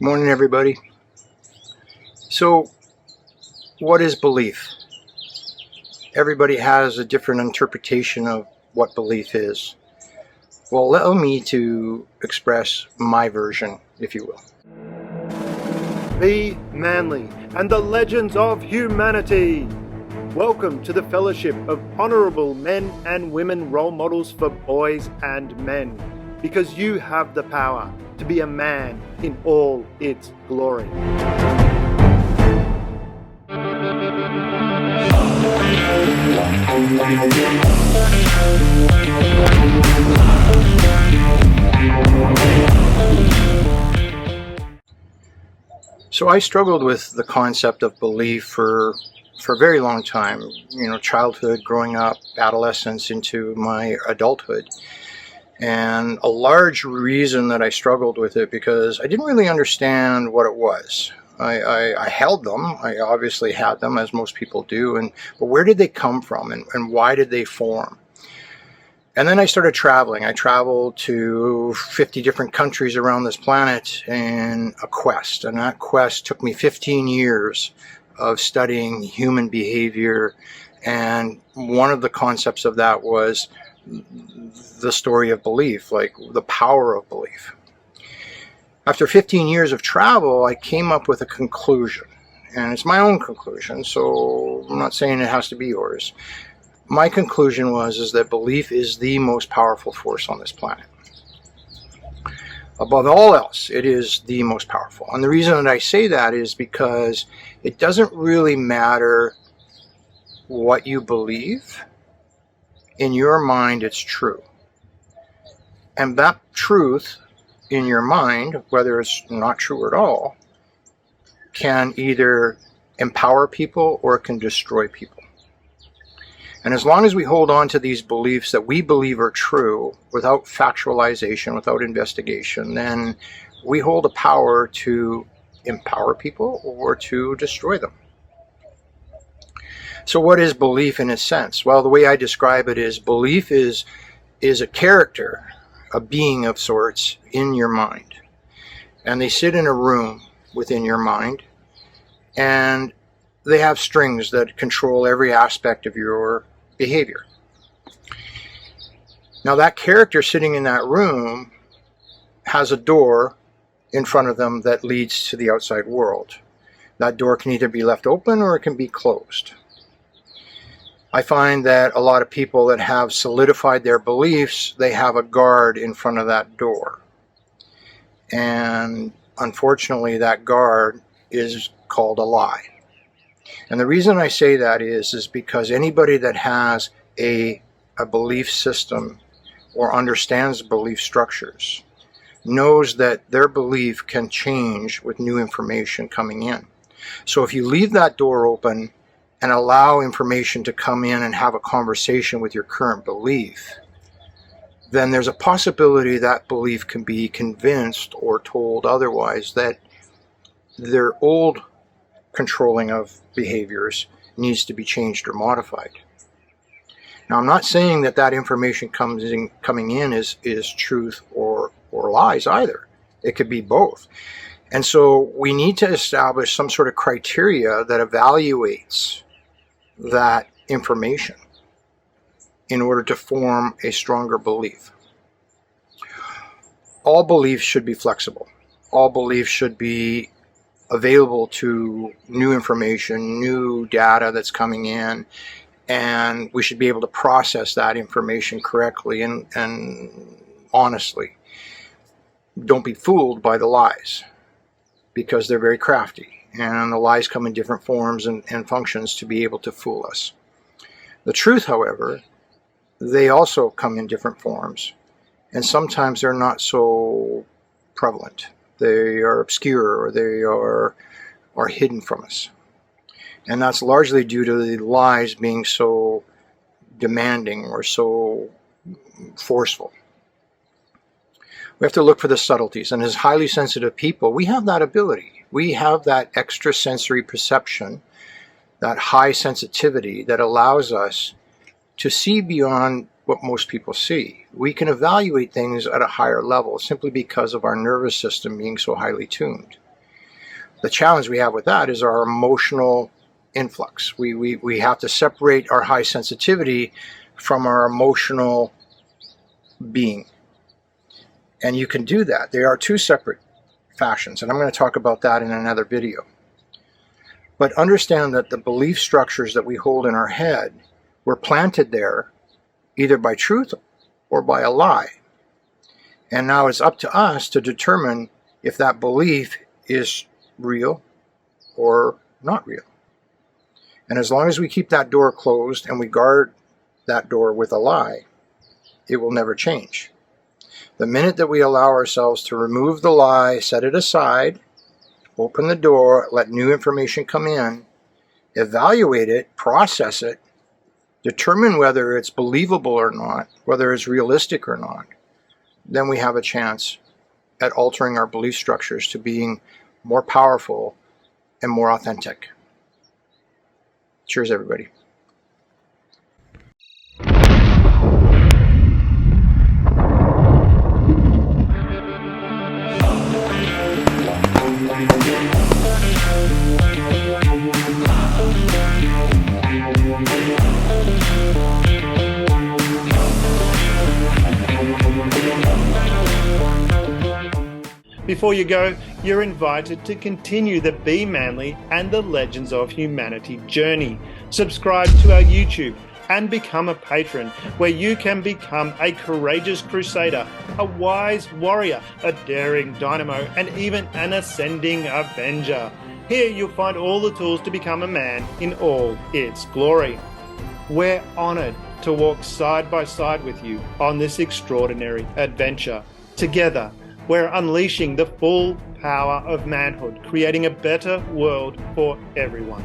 Morning, everybody. So, what is belief? Everybody has a different interpretation of what belief is. Well, allow me to express my version, if you will. Be manly and the legends of humanity. Welcome to the fellowship of honorable men and women role models for boys and men, because you have the power to be a man in all its glory. So I struggled with the concept of belief for a very long time, childhood, growing up, adolescence into my adulthood. And a large reason that I struggled with it because I didn't really understand what it was. I held them. I obviously had them, as most people do. But where did they come from and why did they form? And then I started traveling. I traveled to 50 different countries around this planet in a quest. And that quest took me 15 years of studying human behavior. And one of the concepts of that was the story of belief, like the power of belief. After 15 years of travel, I came up with a conclusion. And it's my own conclusion, so I'm not saying it has to be yours. My conclusion is that belief is the most powerful force on this planet. Above all else, it is the most powerful. And the reason that I say that is because it doesn't really matter what you believe. In your mind, it's true. And that truth in your mind, whether it's not true at all, can either empower people or it can destroy people. And as long as we hold on to these beliefs that we believe are true without factualization, without investigation, then we hold a power to empower people or to destroy them. So what is belief in a sense? Well, the way I describe it is belief is a character, a being of sorts in your mind. And they sit in a room within your mind, and they have strings that control every aspect of your behavior. Now that character sitting in that room has a door in front of them that leads to the outside world. That door can either be left open or it can be closed. I find that a lot of people that have solidified their beliefs, they have a guard in front of that door. And unfortunately, that guard is called a lie. And the reason I say that is because anybody that has a belief system or understands belief structures knows that their belief can change with new information coming in. So if you leave that door open and allow information to come in and have a conversation with your current belief, then there's a possibility that belief can be convinced or told otherwise that their old controlling of behaviors needs to be changed or modified. Now, I'm not saying that information coming in is truth or lies either. It could be both. And so we need to establish some sort of criteria that evaluates that information in order to form a stronger belief. All beliefs should be flexible. All beliefs should be available to new information, new data that's coming in, and we should be able to process that information correctly and honestly. Don't be fooled by the lies, because they're very crafty, and the lies come in different forms and functions to be able to fool us. The truth, however, they also come in different forms, and sometimes they're not so prevalent. They are obscure or they are hidden from us. And that's largely due to the lies being so demanding or so forceful. We have to look for the subtleties. And as highly sensitive people, we have that ability. We have that extrasensory perception, that high sensitivity that allows us to see beyond what most people see. We can evaluate things at a higher level simply because of our nervous system being so highly tuned. The challenge we have with that is our emotional influx. We have to separate our high sensitivity from our emotional being. And you can do that. They are two separate fashions, and I'm going to talk about that in another video. But understand that the belief structures that we hold in our head were planted there either by truth or by a lie. And now it's up to us to determine if that belief is real or not real. And as long as we keep that door closed and we guard that door with a lie, it will never change. The minute that we allow ourselves to remove the lie, set it aside, open the door, let new information come in, evaluate it, process it, determine whether it's believable or not, whether it's realistic or not, then we have a chance at altering our belief structures to being more powerful and more authentic. Cheers, everybody. Before you go, you're invited to continue the Be Manly and the Legends of Humanity journey. Subscribe to our YouTube and become a patron, where you can become a courageous crusader, a wise warrior, a daring dynamo, and even an ascending avenger. Here you'll find all the tools to become a man in all its glory. We're honored to walk side by side with you on this extraordinary adventure. Together, we're unleashing the full power of manhood, creating a better world for everyone.